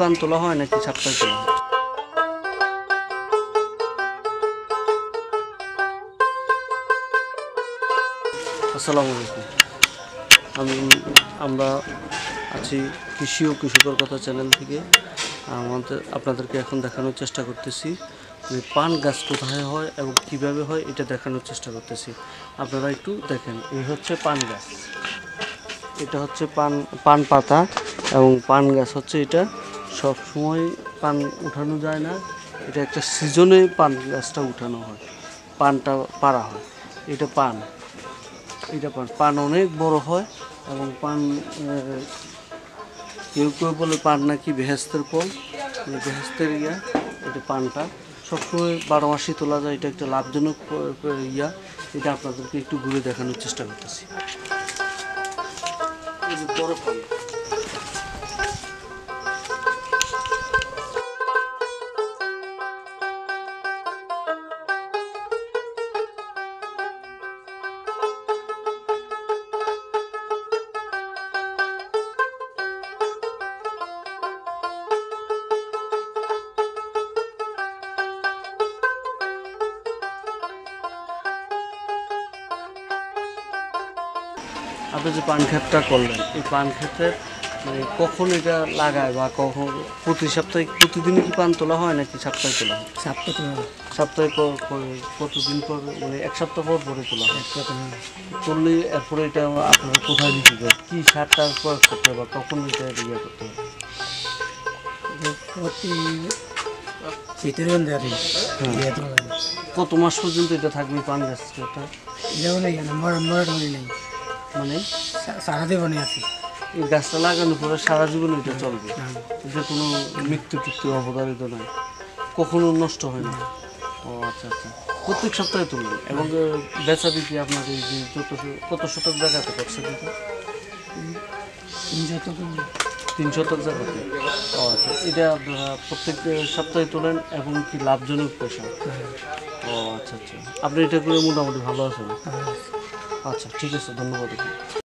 পান তোলা হয় নাকি সপ্তাহে তোলা হয়? আসসালামু আলাইকুম। আমরা আছি কৃষি ও কৃষকের কথা চ্যানেল থেকে। আপনাদেরকে এখন দেখানোর চেষ্টা করতেছি যে পান গাছ কোথায় হয় এবং কিভাবে হয় এটা দেখানোর চেষ্টা করতেছি। আপনারা একটু দেখেন, এই হচ্ছে পান গাছ, এটা হচ্ছে পান পাতা এবং পান গাছ হচ্ছে এটা। সব সময় পান উঠানো যায় না, এটা একটা সিজনে পান গাছটা উঠানো হয়, পানটা পাড়া হয়। এটা পান পান অনেক বড় হয় এবং পান কেউ কেউ বলে পান নাকি বেহেস্তের ফল, বেহেস্তের এটা পানটা সবসময় 12 মাসই তোলা যায়। এটা একটা লাভজনক এটা আপনাদেরকে একটু ঘুরে দেখানোর চেষ্টা করতেছি। বড় পান, আপনি যে পান ক্ষেতটা করলেন, এই পান ক্ষেতের মানে কখন এটা লাগায় বা কখন প্রতিদিন কি পান তোলা হয় নাকি সপ্তাহে তোলা হয়? সপ্তাহে কতদিন পর, মানে এক সপ্তাহ পর পরে তোলা হয়? তুললে এরপরে এটা আপনার কোথায় দিতে হবে, কী সারটা প্রয়োগ করতে হবে বা কখন এটা করতে হবে? কত মাস পর্যন্ত এটা থাকবে পান গাছটা? মানে সারা জীবনে আছে এই গাছটা লাগানোর পরে সারা জীবন এটা চলবে, এটা কোনো মৃত্যু অবধারিত নয়, কখনো নষ্ট হয় না। ও আচ্ছা আচ্ছা, প্রত্যেক সপ্তাহে তুলবেন এবং বেচা বিক্রি আপনার এই যে কত শতক জায়গাতে করছে এটা? 3 শতক জায়গাতে। ও আচ্ছা, এটা আপনারা প্রত্যেক সপ্তাহে তোলেন এবং কি লাভজনক পেশা? ও আচ্ছা আচ্ছা, আপনি এটা করে মোটামুটি ভালো আছেন? আচ্ছা ঠিক আছে, ধন্যবাদ।